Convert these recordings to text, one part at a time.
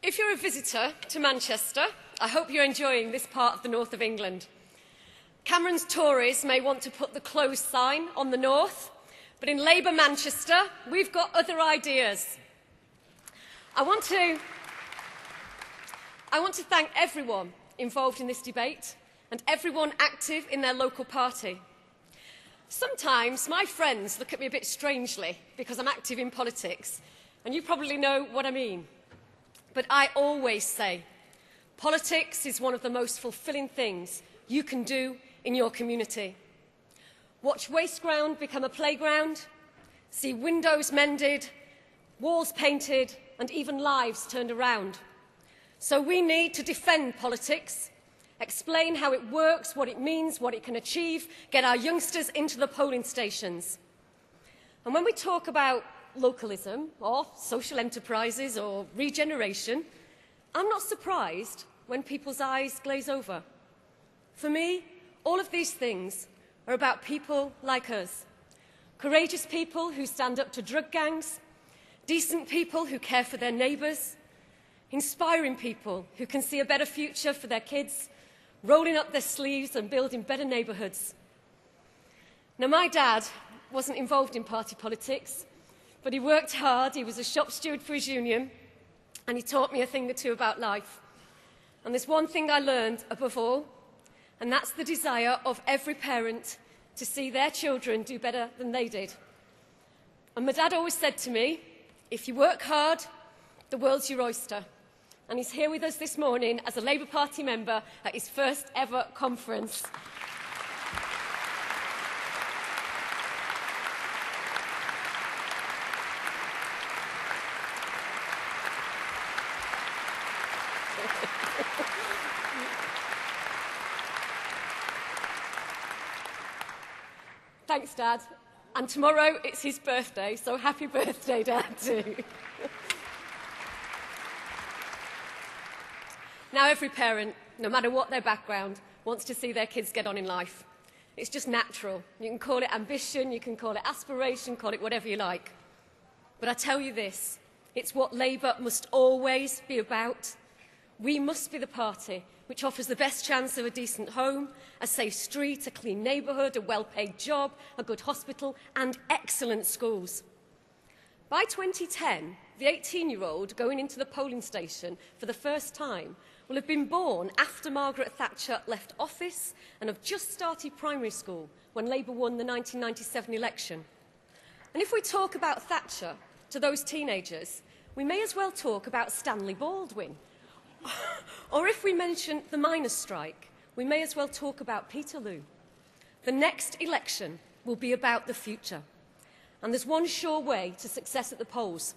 If you're a visitor to Manchester, I hope you're enjoying this part of the north of England. Cameron's Tories may want to put the closed sign on the north, but in Labour Manchester, we've got other ideas. I want to thank everyone involved in this debate and everyone active in their local party. Sometimes my friends look at me a bit strangely because I'm active in politics, and you probably know what I mean. But I always say, politics is one of the most fulfilling things you can do in your community. Watch waste ground become a playground, see windows mended, walls painted, and even lives turned around. So we need to defend politics, explain how it works, what it means, what it can achieve, get our youngsters into the polling stations. And when we talk about localism or social enterprises or regeneration, I'm not surprised when people's eyes glaze over. For me, all of these things are about people like us. Courageous people who stand up to drug gangs, decent people who care for their neighbours, inspiring people who can see a better future for their kids, rolling up their sleeves and building better neighbourhoods. Now, my dad wasn't involved in party politics, but he worked hard, he was a shop steward for his union, and he taught me a thing or two about life. And there's one thing I learned above all, and that's the desire of every parent to see their children do better than they did. And my dad always said to me, if you work hard, the world's your oyster. And he's here with us this morning as a Labour Party member at his first ever conference. Thanks, Dad. And tomorrow it's his birthday, so happy birthday, Dad, too. Now, every parent, no matter what their background, wants to see their kids get on in life. It's just natural. You can call it ambition, you can call it aspiration, call it whatever you like. But I tell you this, it's what Labour must always be about. We must be the party which offers the best chance of a decent home, a safe street, a clean neighbourhood, a well-paid job, a good hospital and excellent schools. By 2010, the 18-year-old going into the polling station for the first time will have been born after Margaret Thatcher left office and have just started primary school when Labour won the 1997 election. And if we talk about Thatcher to those teenagers, we may as well talk about Stanley Baldwin. Or if we mention the miners' strike, we may as well talk about Peterloo. The next election will be about the future. And there's one sure way to success at the polls.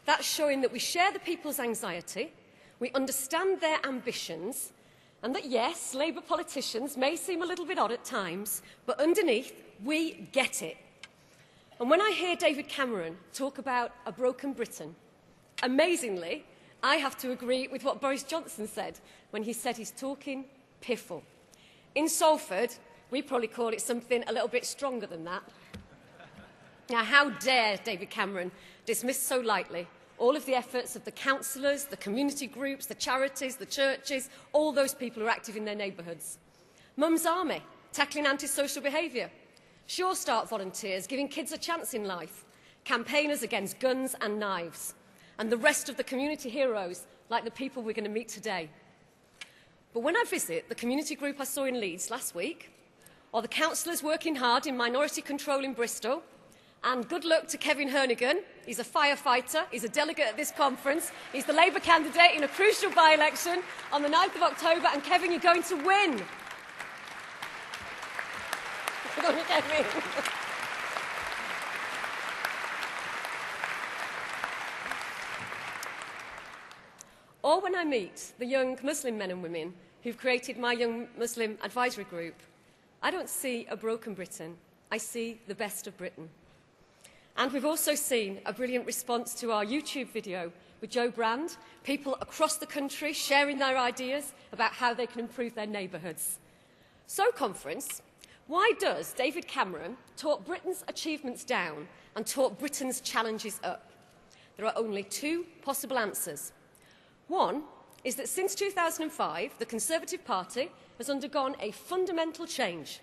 That's showing that we share the people's anxiety, we understand their ambitions, and that, yes, Labour politicians may seem a little bit odd at times, but underneath, we get it. And when I hear David Cameron talk about a broken Britain, amazingly, I have to agree with what Boris Johnson said when he said he's talking piffle. In Salford, we probably call it something a little bit stronger than that. Now, how dare David Cameron dismiss so lightly all of the efforts of the councillors, the community groups, the charities, the churches, all those people who are active in their neighbourhoods. Mum's Army, tackling antisocial behaviour. Sure Start volunteers, giving kids a chance in life. Campaigners against guns and knives. And the rest of the community heroes, like the people we're going to meet today. But when I visit the community group I saw in Leeds last week, or the councillors working hard in minority control in Bristol, and good luck to Kevin Hernigan, he's a firefighter, he's a delegate at this conference, he's the Labour candidate in a crucial by-election on the 9th of October, and Kevin, you're going to win. Go on, Kevin. Or when I meet the young Muslim men and women who've created my Young Muslim Advisory Group, I don't see a broken Britain, I see the best of Britain. And we've also seen a brilliant response to our YouTube video with Joe Brand, people across the country sharing their ideas about how they can improve their neighbourhoods. So, conference, why does David Cameron talk Britain's achievements down and talk Britain's challenges up? There are only two possible answers. One is that since 2005, the Conservative Party has undergone a fundamental change.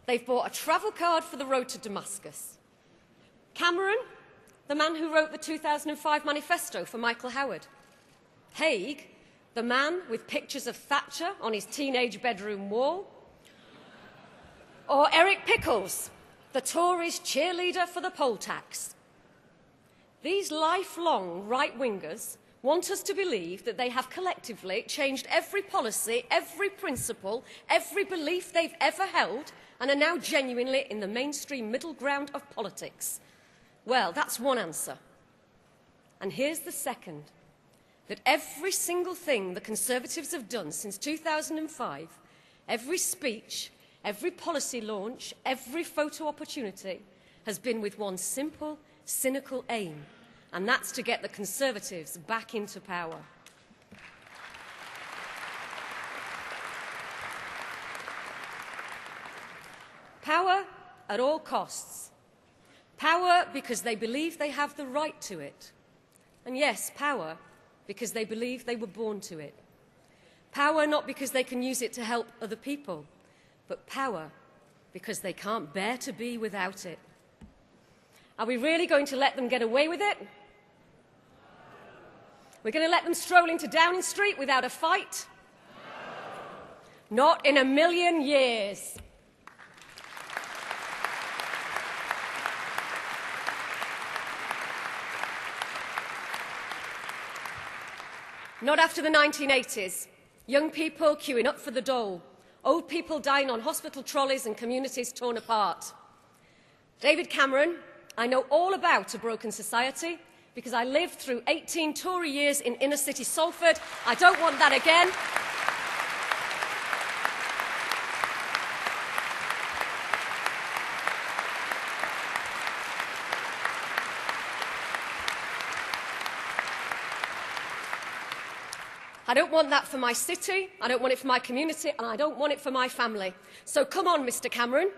They've bought a travel card for the road to Damascus. Cameron, the man who wrote the 2005 manifesto for Michael Howard. Hague, the man with pictures of Thatcher on his teenage bedroom wall. Or Eric Pickles, the Tories' cheerleader for the poll tax. These lifelong right-wingers want us to believe that they have collectively changed every policy, every principle, every belief they've ever held, and are now genuinely in the mainstream middle ground of politics. Well, that's one answer. And here's the second, that every single thing the Conservatives have done since 2005, every speech, every policy launch, every photo opportunity, has been with one simple, cynical aim, and that's to get the Conservatives back into power. Power at all costs. Power because they believe they have the right to it. And yes, power because they believe they were born to it. Power not because they can use it to help other people, but power because they can't bear to be without it. Are we really going to let them get away with it? We're going to let them stroll into Downing Street without a fight? Not in a million years. Not after the 1980s. Young people queuing up for the dole. Old people dying on hospital trolleys and communities torn apart. David Cameron, I know all about a broken society because I lived through 18 Tory years in inner-city Salford. I don't want that again. I don't want that for my city, I don't want it for my community, and I don't want it for my family. So come on, Mr Cameron.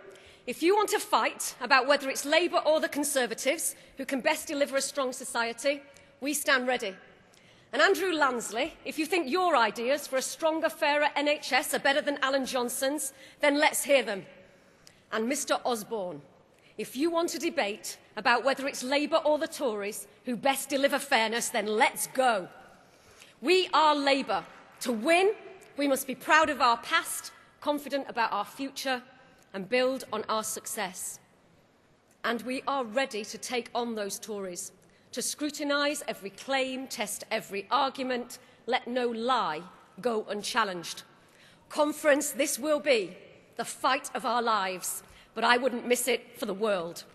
If you want to fight about whether it's Labour or the Conservatives who can best deliver a strong society, we stand ready. And Andrew Lansley, if you think your ideas for a stronger, fairer NHS are better than Alan Johnson's, then let's hear them. And Mr Osborne, if you want to debate about whether it's Labour or the Tories who best deliver fairness, then let's go. We are Labour. To win, we must be proud of our past, confident about our future, and build on our success. And we are ready to take on those Tories, to scrutinise every claim, test every argument, let no lie go unchallenged. Conference, this will be the fight of our lives, but I wouldn't miss it for the world.